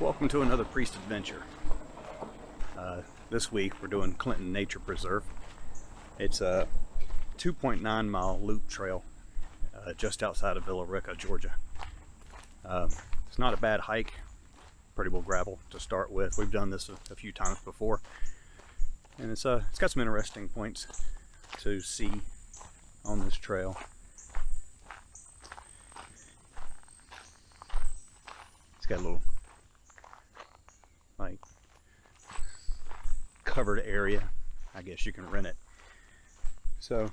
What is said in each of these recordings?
Welcome to another Priest Adventure. This week we're doing Clinton Nature Preserve. It's a 2.9 mile loop trail just outside of Villa Rica, Georgia. It's not a bad hike, pretty well gravel to start with. We've done this a few times before, and it's got some interesting points to see on this trail. It's got a little like covered area, I guess you can rent it. So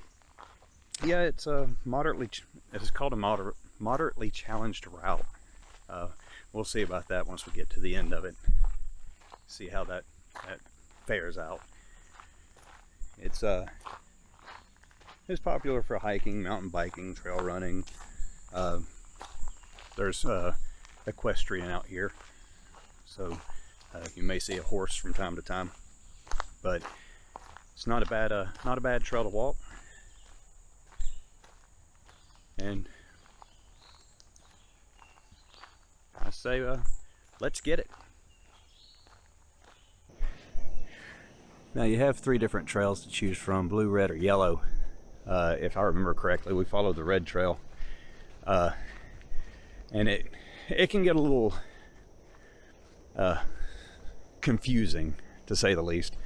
yeah, it's called a moderately challenged route. We'll see about that once we get to the end of it, see how that fares out. It's popular for hiking, mountain biking, trail running. There's equestrian out here, so you may see a horse from time to time, but it's not a bad trail to walk. And I say, let's get it. Now you have three different trails to choose from: blue, red, or yellow. If I remember correctly, we followed the red trail, and it can get a little confusing, to say the least.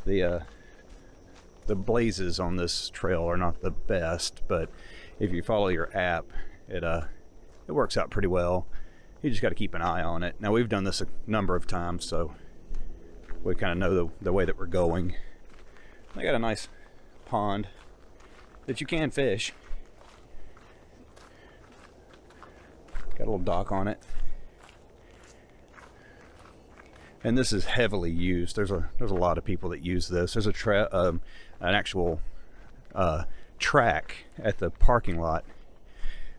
The blazes on this trail are not the best, but if you follow your app, it works out pretty well. You just got to keep an eye on it. Now, we've done this a number of times, so we kind of know the way that we're going. They got a nice pond that you can fish. Got a little dock on it. And this is heavily used. There's a lot of people that use this. There's an actual track at the parking lot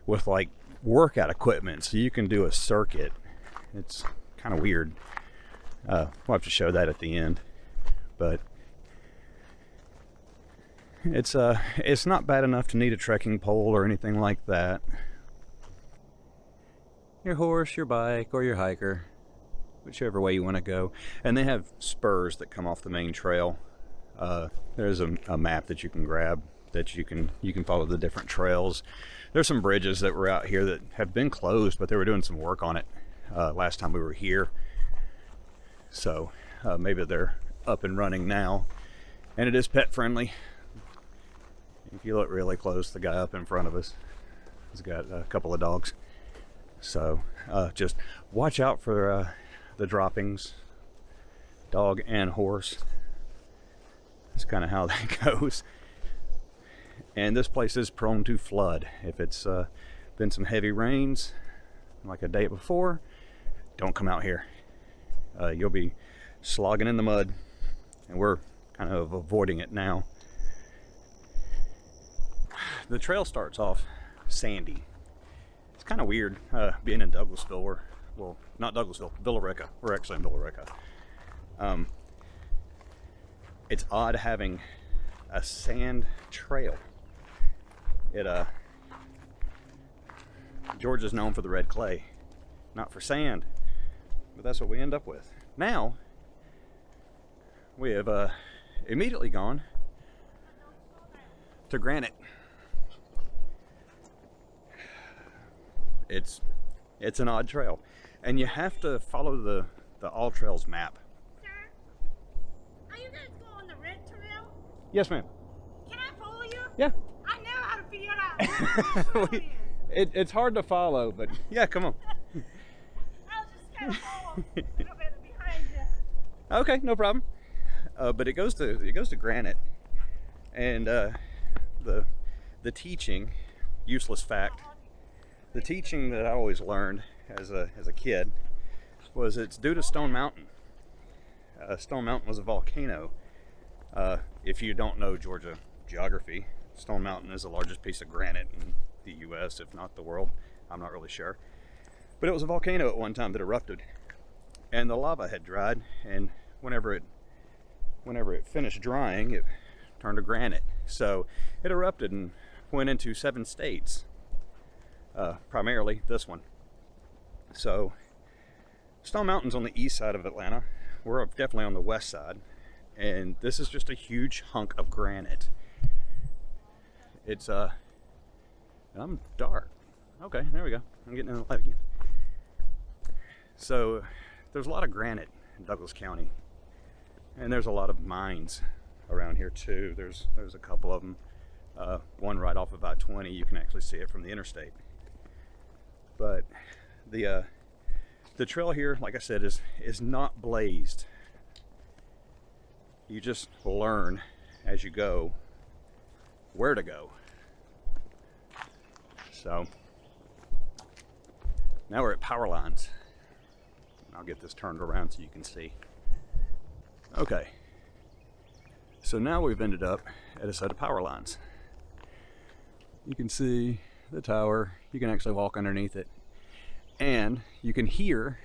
with like workout equipment, so you can do a circuit. It's kind of weird. We'll have to show that at the end, but it's not bad enough to need a trekking pole or anything like that. Your horse, your bike, or your hiker, whichever way you want to go. And they have spurs that come off the main trail. There's a map that you can grab that you can follow the different trails. There's some bridges that were out here that have been closed, but they were doing some work on it last time we were here. So maybe they're up and running now. And it is pet friendly. If you look really close, the guy up in front of us has got a couple of dogs. So just watch out for the droppings, dog and horse. That's kind of how that goes. And this place is prone to flood. If it's been some heavy rains like a day before, don't come out here. You'll be slogging in the mud, and we're kind of avoiding it now. The trail starts off sandy. It's kind of weird being in Douglasville. Well, not Douglasville, Villa Rica. We're actually in Villa Rica. It's odd having a sand trail. Georgia's known for the red clay, not for sand, but that's what we end up with. Now, we have immediately gone to granite. It's an odd trail, and you have to follow the ALLTRAILS map. Sir, are you guys going on the red trail? Yes, ma'am. Can I follow you? Yeah. I know how to figure it out. It's hard to follow, but yeah, come on. I'll just kind of follow a little bit behind you. Okay, no problem. But it goes to granite, and the teaching, useless fact. The teaching that I always learned as a kid was it's due to Stone Mountain. Stone Mountain was a volcano. If you don't know Georgia geography, Stone Mountain is the largest piece of granite in the US, if not the world. I'm not really sure. But it was a volcano at one time that erupted, and the lava had dried, and whenever it finished drying, it turned to granite. So it erupted and went into 7 states. Primarily this one. So Stone Mountain's on the east side of Atlanta. We're definitely on the west side. And this is just a huge hunk of granite. It's, I'm dark. Okay, there we go. I'm getting in the light again. So, there's a lot of granite in Douglas County. And there's a lot of mines around here too. There's a couple of them. One right off of I-20. You can actually see it from the interstate. But the trail here, like I said, is not blazed. You just learn as you go where to go. So now we're at power lines. I'll get this turned around so you can see. Okay, so now we've ended up at a set of power lines. You can see the tower. You can actually walk underneath it, and you can hear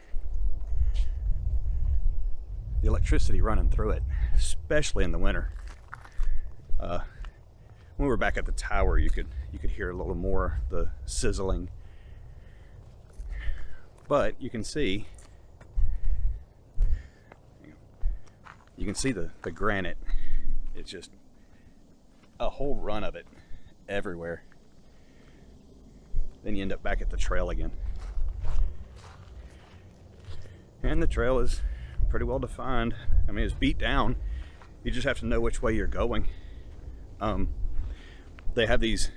the electricity running through it, especially in the winter. When we were back at the tower, you could hear a little more the sizzling, but you can see the granite. It's just a whole run of it everywhere. Then you end up back at the trail again. And the trail is pretty well defined. I mean, it's beat down. You just have to know which way you're going. They have these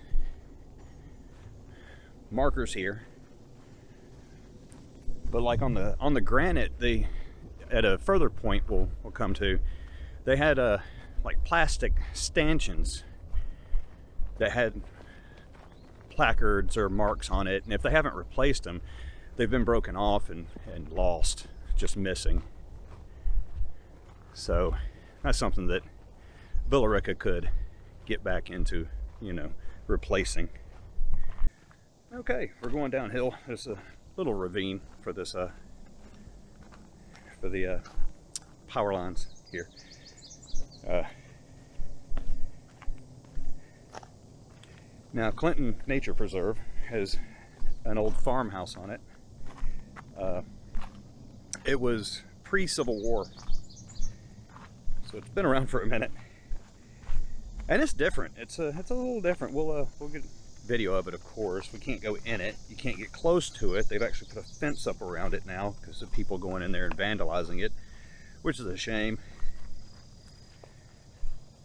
markers here, but like on the granite, they at a further point we'll come to, they had like plastic stanchions that had placards or marks on it, and if they haven't replaced them, they've been broken off and lost, just missing. So that's something that Villarica could get back into, you know, replacing. Okay, we're going downhill. There's a little ravine for this for the power lines here. Now Clinton Nature Preserve has an old farmhouse on it. It was pre-Civil War, so it's been around for a minute, and it's different. It's a little different. We'll get video of it, of course. We can't go in it. You can't get close to it. They've actually put a fence up around it now because of people going in there and vandalizing it, which is a shame.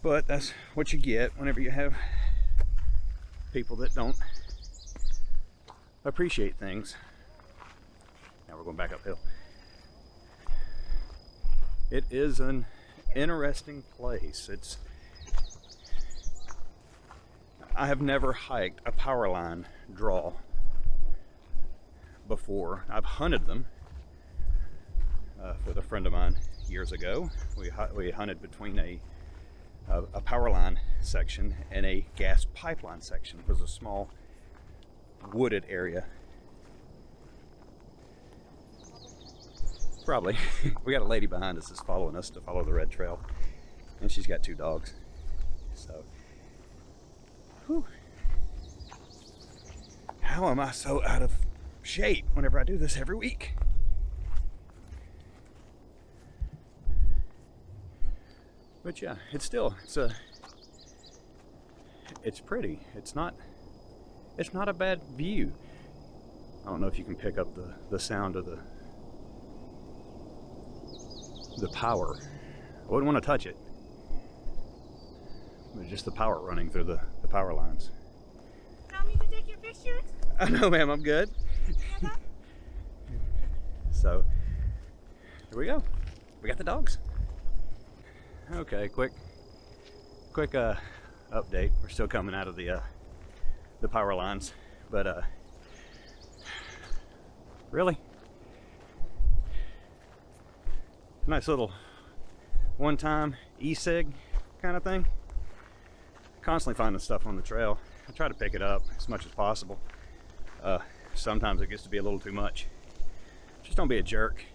But that's what you get whenever you have people that don't appreciate things. Now we're going back uphill. It is an interesting place. I have never hiked a power line draw before. I've hunted them with a friend of mine years ago. We hunted between a power line section and a gas pipeline section. It was a small wooded area. Probably. We got a lady behind us that's following us to follow the red trail, and she's got 2 dogs. So, whew. How am I so out of shape whenever I do this every week? But yeah, it's pretty. It's not a bad view. I don't know if you can pick up the sound of the power. I wouldn't want to touch it. But just the power running through the power lines. Want me to take your pictures? Oh, no, ma'am, I'm good. So, here we go. We got the dogs. Okay, quick update. We're still coming out of the power lines, but really nice little one-time e-cig kind of thing. Constantly finding stuff on the trail. I try to pick it up as much as possible. Sometimes it gets to be a little too much. Just don't be a jerk.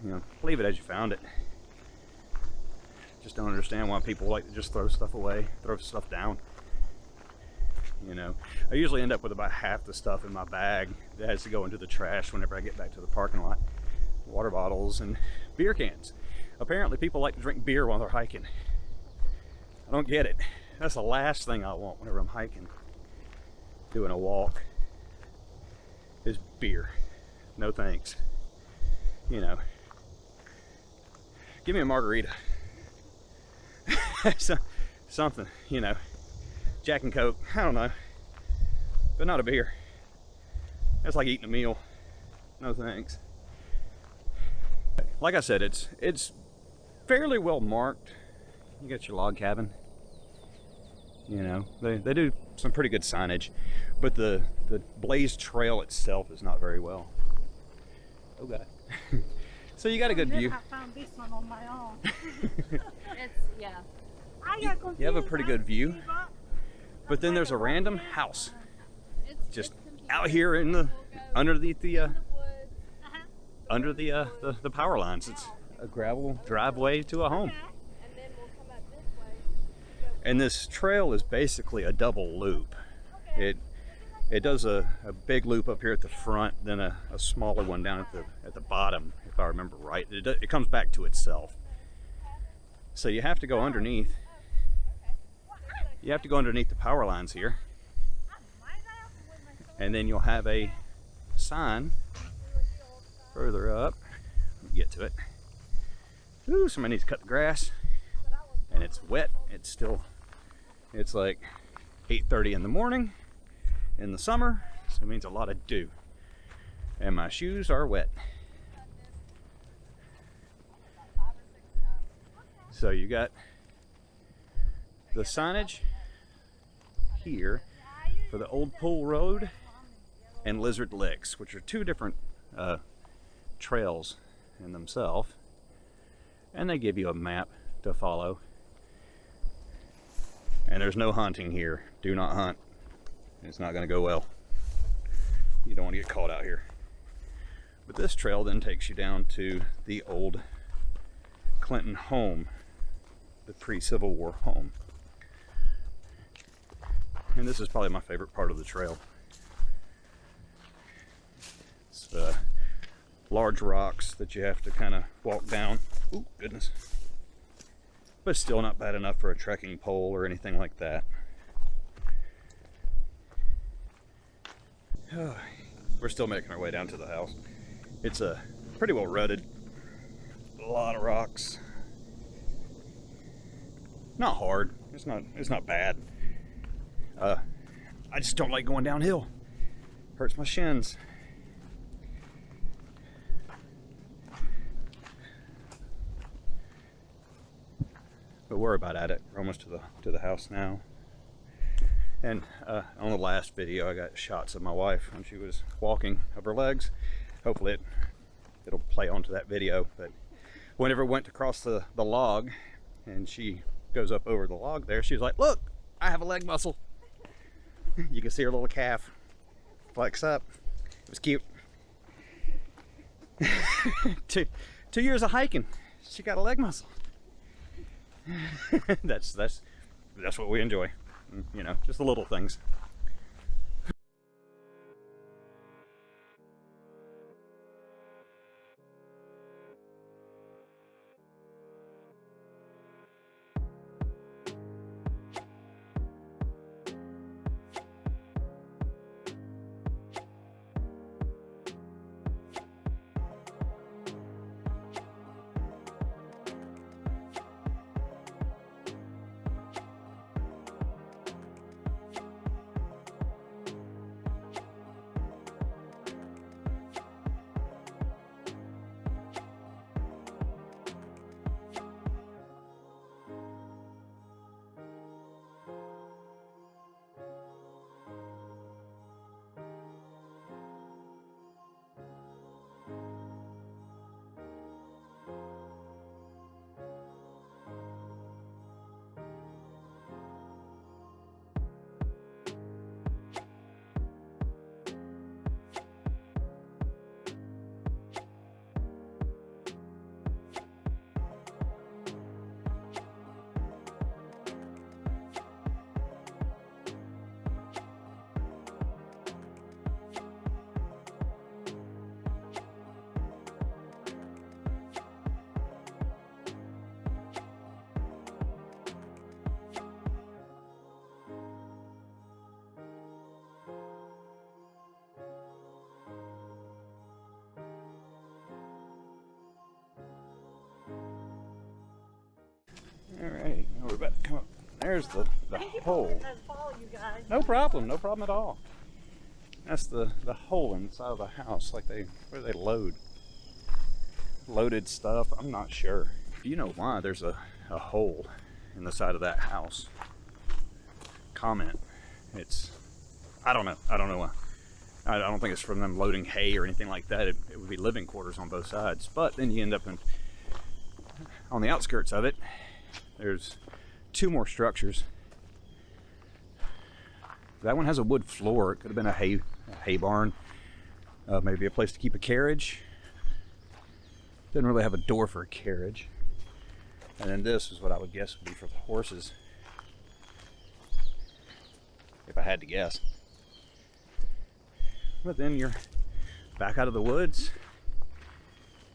You know, leave it as you found it. Just don't understand why people like to just throw stuff away, throw stuff down. You know, I usually end up with about half the stuff in my bag that has to go into the trash whenever I get back to the parking lot. Water bottles and beer cans. Apparently people like to drink beer while they're hiking. I don't get it. That's the last thing I want whenever I'm hiking, doing a walk, is beer. No thanks. You know, give me a margarita. Something, you know, Jack and Coke, I don't know, but not a beer. That's like eating a meal. No thanks. Like I said, it's fairly well marked. You got your log cabin. You know, they do some pretty good signage, but the blazed trail itself is not very well. Oh God. So you got a good view. I found this one on my own. Yeah. You have a pretty good view, but then there's a random house just out here in the underneath the under the power lines. It's a gravel driveway to a home. And then we'll come up this way. And this trail is basically a double loop. It does a big loop up here at the front, then a smaller one down at the bottom, if I remember right. It comes back to itself. So you have to go underneath. You have to go underneath the power lines here, and then you'll have a sign further up. Let me get to it. Ooh, somebody needs to cut the grass, and it's wet. It's like 8:30 in the morning in the summer, so it means a lot of dew, and my shoes are wet. So you got the signage here for the Old Pool Road and Lizard Licks, which are two different trails in themselves, and they give you a map to follow. And there's no hunting here. Do not hunt. It's not going to go well. You don't want to get caught out here. But this trail then takes you down to the old Clinton home, the pre-Civil War home. And this is probably my favorite part of the trail. It's large rocks that you have to kind of walk down. Ooh, goodness. But still not bad enough for a trekking pole or anything like that. We're still making our way down to the house. It's pretty well rutted. A lot of rocks. Not hard. It's not bad. I just don't like going downhill. Hurts my shins. But we're about at it. We're almost to the house now. And on the last video, I got shots of my wife when she was walking of her legs. Hopefully it'll play onto that video. But whenever we went to cross the log, and she goes up over the log there, she's like, "Look, I have a leg muscle." You can see her little calf flex up. It was cute. 2 years of hiking, she got a leg muscle. That's what we enjoy. You know, just the little things. there's the Thank you for hole. letting us follow you guys. No problem at all. That's the hole inside of the house, like where they loaded stuff. I'm not sure. Do you know why there's a hole in the side of that house? Comment. I don't know why. I don't think it's from them loading hay or anything like that. It would be living quarters on both sides. But then you end up on the outskirts of it. There's 2 more structures. That one has a wood floor. It could have been a hay barn. Maybe a place to keep a carriage. Doesn't really have a door for a carriage. And then this is what I would guess would be for the horses. If I had to guess. But then you're back out of the woods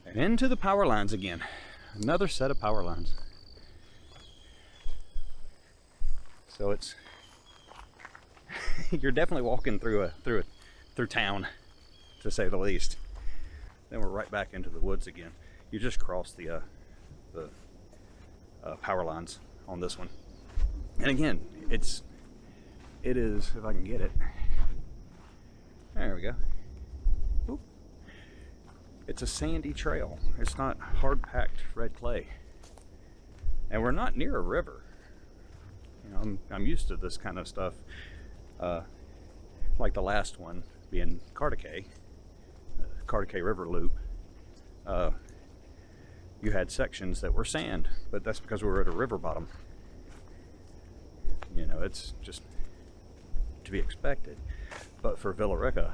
and into the power lines again. Another set of power lines. So it's you're definitely walking through town, to say the least. Then we're right back into the woods again. You just crossed the power lines on this one. And again, it is, if I can get it. There we go. Oop. It's a sandy trail. It's not hard-packed red clay. And we're not near a river. You know, I'm used to this kind of stuff. Like the last one being Cartacay River Loop. You had sections that were sand, but that's because we were at a river bottom. You know, it's just to be expected. But for Villa Rica,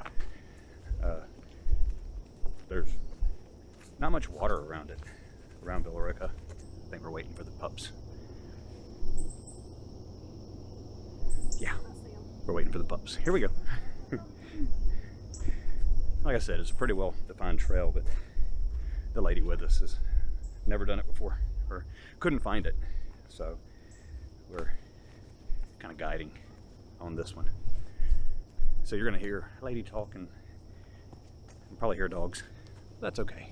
there's not much water around Villa Rica. I think we're waiting for the pups. Yeah, we're waiting for the pups. Here we go. Like I said, it's a pretty well defined trail, but the lady with us has never done it before, or couldn't find it. So we're kind of guiding on this one. So you're gonna hear a lady talking, and probably hear dogs. That's okay.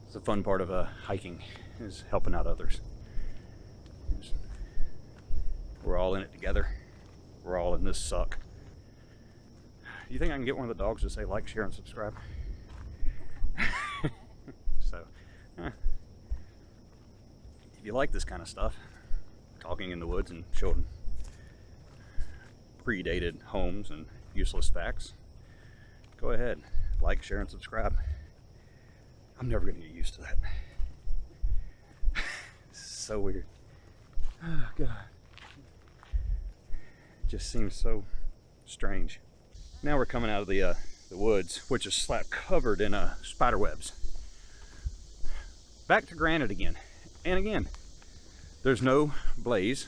It's the fun part of hiking, is helping out others. We're all in it together. We're all in this suck. Do you think I can get one of the dogs to say like, share, and subscribe? So, if you like this kind of stuff, talking in the woods and showing predated homes and useless facts, go ahead, like, share, and subscribe. I'm never going to get used to that. So weird. Oh, God. It just seems so strange. Now we're coming out of the woods, which is slap covered in spider webs. Back to granite again. And again, there's no blaze,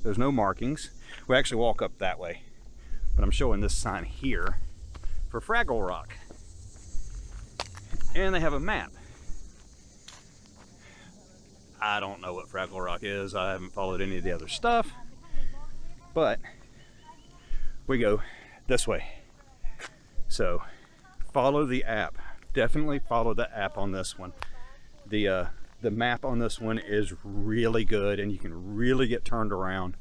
there's no markings. We actually walk up that way, but I'm showing this sign here for Fraggle Rock. And they have a map. I don't know what Fraggle Rock is. I haven't followed any of the other stuff, but we go this way. So follow the app. Definitely follow the app on this one. The map on this one is really good, and you can really get turned around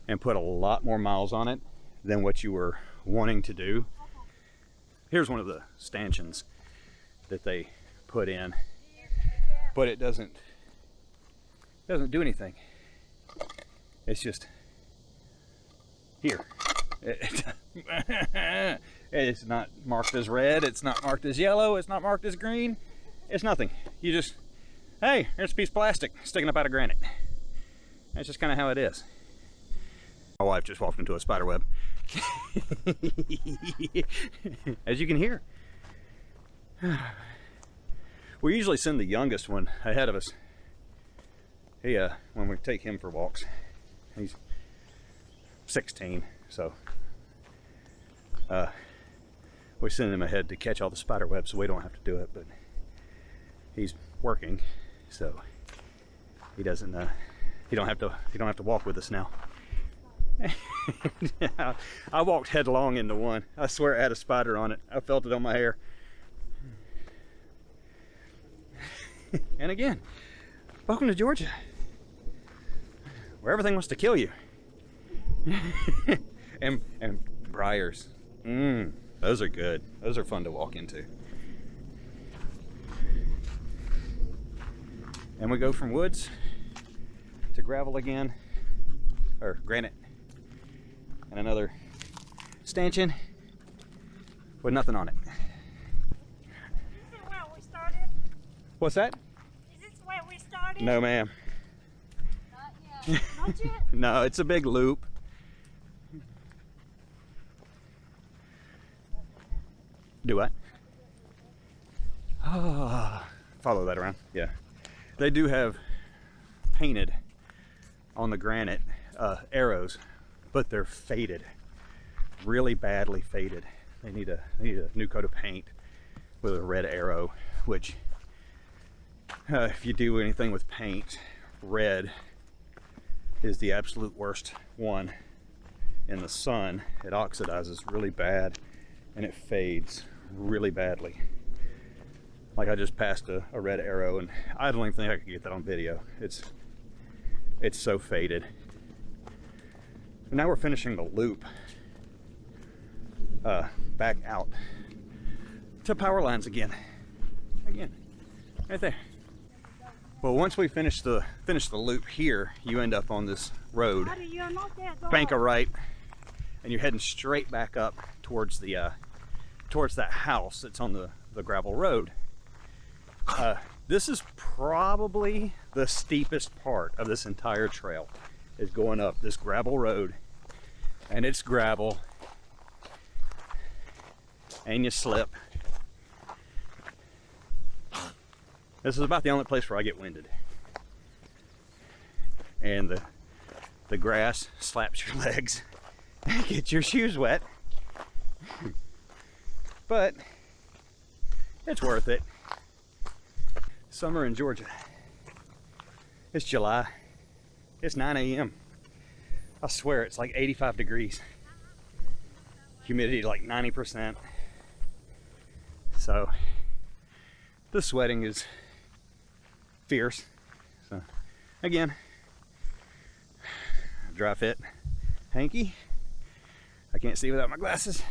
and put a lot more miles on it than what you were wanting to do. Here's one of the stanchions that they put in, but it doesn't do anything. It's just here. It's not marked as red, it's not marked as yellow, it's not marked as green. It's nothing. You just, hey, there's a piece of plastic sticking up out of granite. That's just kind of how it is. My wife just walked into a spider web. As you can hear. We usually send the youngest one ahead of us. He, when we take him for walks, he's 16, so we send him ahead to catch all the spider webs so we don't have to do it, but he's working, so he doesn't he don't have to walk with us now. I walked headlong into one. I swear it had a spider on it. I felt it on my hair. And again, welcome to Georgia. where everything wants to kill you. and briars. Those are good. Those are fun to walk into. And we go from woods to gravel again, or granite, and another stanchion with nothing on it. Is this where we started? What's that? Is this where we started? No, ma'am. Not yet. Not yet. No, it's a big loop. Do what? Ah, follow that around. Yeah. They do have painted on the granite arrows, but they're faded, really badly faded. They need a new coat of paint with a red arrow, which if you do anything with paint, red is the absolute worst one. In the sun, it oxidizes really bad and it fades really badly. Like I just passed a red arrow, and I don't even think I could get that on video. It's so faded. And now we're finishing the loop back out to power lines again, right there. Well, once we finish the loop here, you end up on this road. How do you unlock that door? Bank a right, and you're heading straight back up towards the towards that house that's on the gravel road. This is probably the steepest part of this entire trail, is going up this gravel road, and it's gravel and you slip. This is about the only place where I get winded, and the grass slaps your legs and gets your shoes wet, but it's worth it. Summer in Georgia. It's July. It's 9 a.m. I swear it's like 85 degrees. Humidity like 90%. So the sweating is fierce. So again, dry fit hanky. I can't see without my glasses.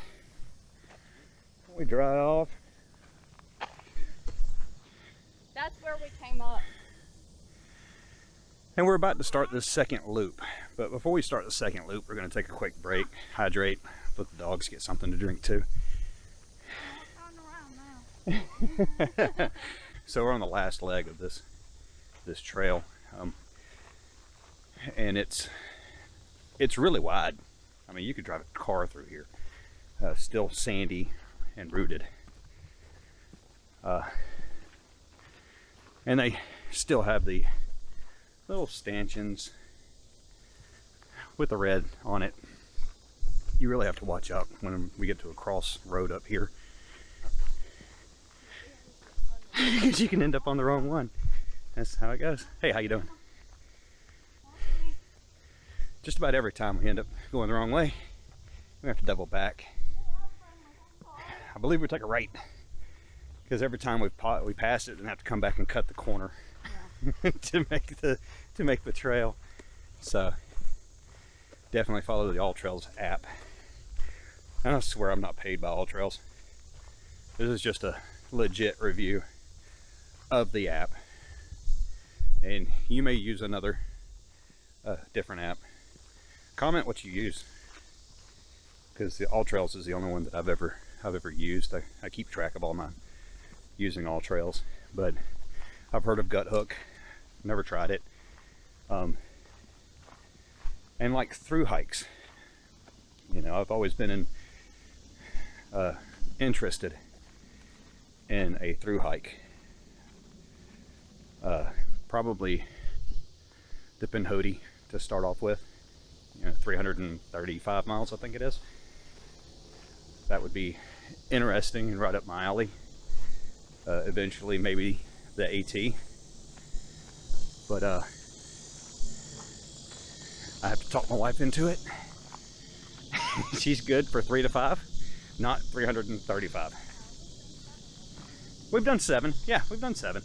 We dry off. That's where we came up. And we're about to start this second loop. But before we start the second loop, we're going to take a quick break, hydrate, let the dogs get something to drink too. Turn around now. So we're on the last leg of this trail, and it's really wide. I mean, you could drive a car through here. Still sandy and rooted. And they still have the little stanchions with the red on it. You really have to watch out when we get to a cross road up here, because you can end up on the wrong one. That's how it goes. Hey, how you doing? Just about every time we end up going the wrong way, we have to double back. I believe we take a right, because every time we pass it and have to come back and cut the corner, yeah. to make the trail. So definitely follow the ALLTRAILS app. And I swear I'm not paid by ALLTRAILS. This is just a legit review of the app, and you may use another different app. Comment what you use, because the ALLTRAILS is the only one that I've ever used. I keep track of all mine using ALLTRAILS, but I've heard of Gut Hook, never tried it. And like through hikes, you know, I've always been interested in a through hike. Probably the Pinhoti to start off with, 335 miles I think it is. That would be interesting and right up my alley. Eventually maybe the AT, but I have to talk my wife into it. She's good for 3 to 5, not 335. We've done 7. Yeah, we've done 7.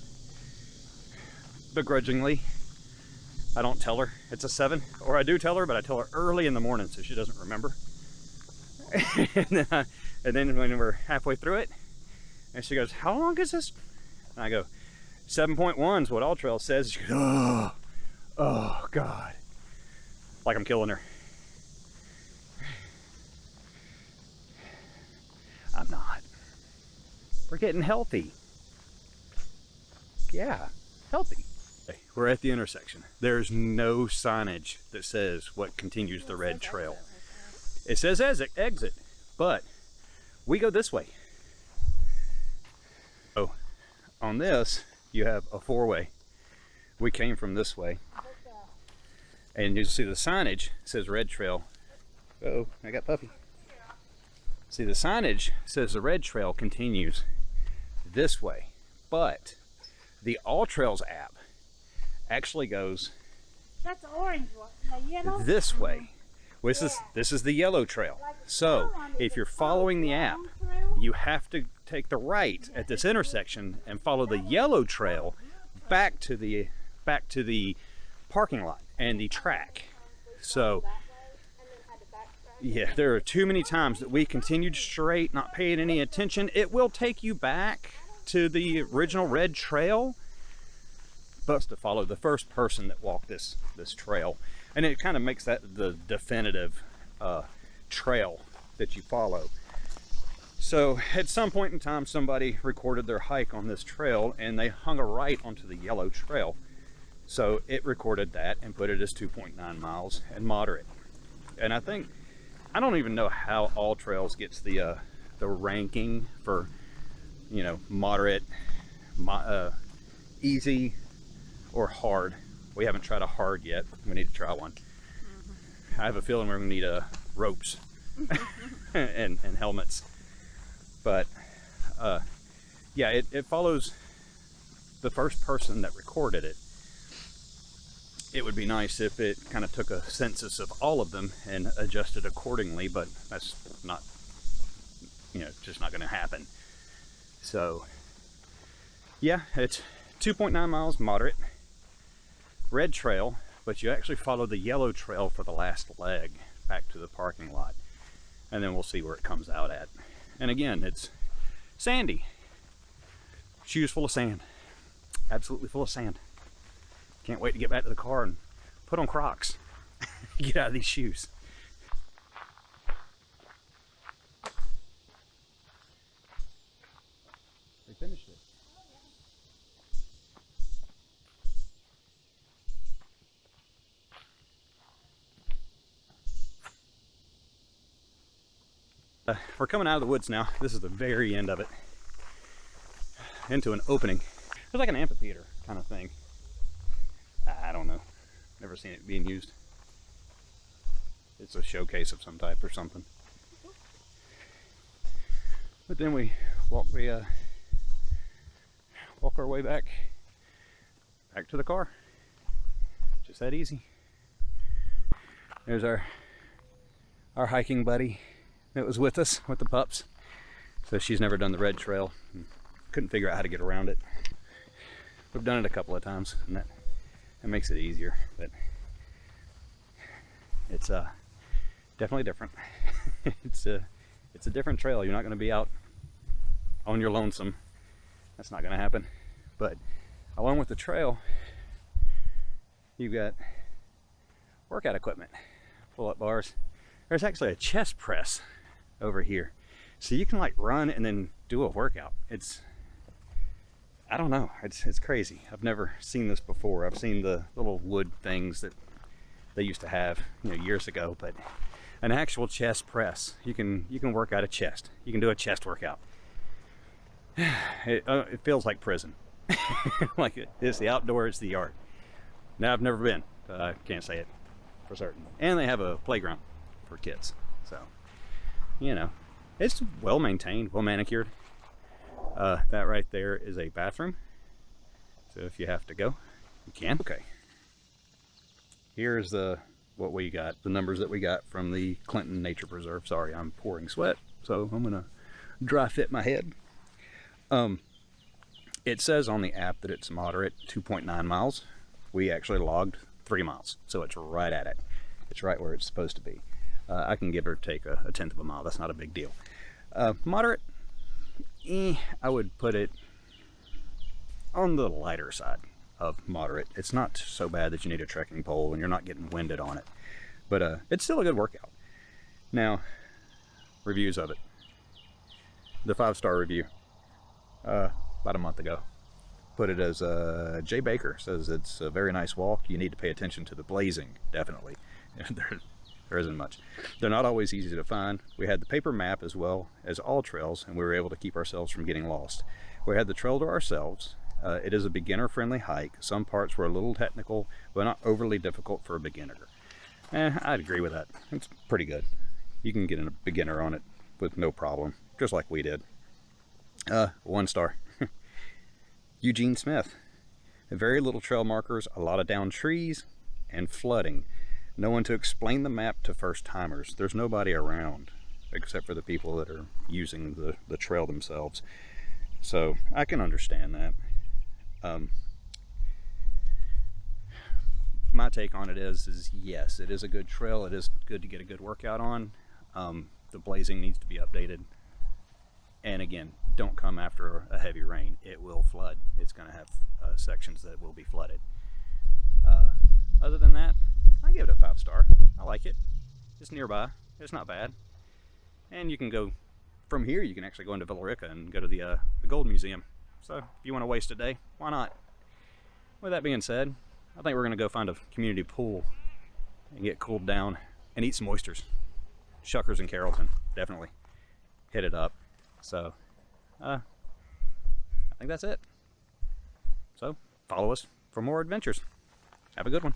Begrudgingly. I don't tell her it's a 7, or I do tell her, but I tell her early in the morning so she doesn't remember. and then when we're halfway through it, and she goes, how long is this? And I go, 7.1 is what ALLTRAILS says. She goes, oh God. Like I'm killing her. I'm not. We're getting healthy. Yeah, healthy. Okay, we're at the intersection. There's no signage that says what continues the red trail. It says exit, but we go this way. Oh, on this, you have a 4-way. We came from this way. And you see the signage says red trail. Uh-oh, I got puppy. See, the signage says the red trail continues this way, but the ALLTRAILS app actually goes That's the orange one. The yellow? this way. This is the yellow trail. So if you're following the app, you have to take the right at this intersection and follow the yellow trail back to the parking lot and the track. So yeah, there are too many times that we continued straight, not paying any attention. It will take you back to the original red trail, but to follow the first person that walked this trail, and it kind of makes that the definitive trail that you follow. So at some point in time, somebody recorded their hike on this trail and they hung a right onto the yellow trail. So it recorded that and put it as 2.9 miles and moderate. And I don't even know how ALLTRAILS gets the ranking for, you know, moderate, easy, or hard. We haven't tried a hard yet. We need to try one. I have a feeling we're gonna need ropes and helmets. But yeah, it follows the first person that recorded it. It would be nice if it kind of took a census of all of them and adjusted accordingly, but that's not, you know, just not going to happen. So yeah, it's 2.9 miles moderate, red trail, but you actually follow the yellow trail for the last leg back to the parking lot, and then we'll see where it comes out at. And again, it's sandy, shoes full of sand, absolutely full of sand. Can't wait to get back to the car and put on Crocs. Get out of these shoes. We finished it. We're coming out of the woods now. This is the very end of it. Into an opening. It's like an amphitheater kind of thing. I don't know. Never seen it being used. It's a showcase of some type or something. But then we walk our way back to the car. Just that easy. There's our hiking buddy that was with us with the pups. So she's never done the red trail. Couldn't figure out how to get around it. We've done it a couple of times, and that makes it easier, but it's definitely different. it's a different trail. You're not going to be out on your lonesome. That's not going to happen. But along with the trail, you've got workout equipment, pull-up bars. There's actually a chest press over here, so you can like run and then do a workout. I don't know, it's crazy. I've never seen this before. I've seen the little wood things that they used to have, you know, years ago, but an actual chest press. You can work out a chest. You can do a chest workout. It feels like prison. Like it's the outdoor, it's the yard. Now I've never been, but I can't say it for certain. And they have a playground for kids, so you know, it's well maintained, well manicured. That right there is a bathroom, so if you have to go, you can. Okay, here's what we got, the numbers that we got from the Clinton Nature Preserve. Sorry, I'm pouring sweat, so I'm gonna dry fit my head. It says on the app that it's moderate, 2.9 miles. We actually logged 3 miles, so it's right at it. It's right where it's supposed to be. I can give or take a tenth of a mile. That's not a big deal. Moderate, I would put it on the lighter side of moderate. It's not so bad that you need a trekking pole and you're not getting winded on it, but it's still a good workout. Now, reviews of it. The 5-star review, about a month ago, put it as Jay Baker says it's a very nice walk. You need to pay attention to the blazing, definitely. There isn't much. They're not always easy to find. We had the paper map as well as ALLTRAILS, and we were able to keep ourselves from getting lost. We had the trail to ourselves. It is a beginner-friendly hike. Some parts were a little technical, but not overly difficult for a beginner. I'd agree with that. It's pretty good. You can get a beginner on it with no problem, just like we did. 1 star. Eugene Smith. Very little trail markers, a lot of downed trees, and flooding. No one to explain the map to first-timers. There's nobody around except for the people that are using the trail themselves. So I can understand that. My take on it is yes, it is a good trail. It is good to get a good workout on. The blazing needs to be updated. And again, don't come after a heavy rain. It will flood. It's going to have sections that will be flooded. Other than that, I give it a 5-star. I like it. It's nearby. It's not bad. And you can go from here. You can actually go into Villarica and go to the Gold Museum. So if you want to waste a day, why not? With that being said, I think we're going to go find a community pool and get cooled down and eat some oysters. Shuckers in Carrollton, definitely. Hit it up. So, I think that's it. So, follow us for more adventures. Have a good one.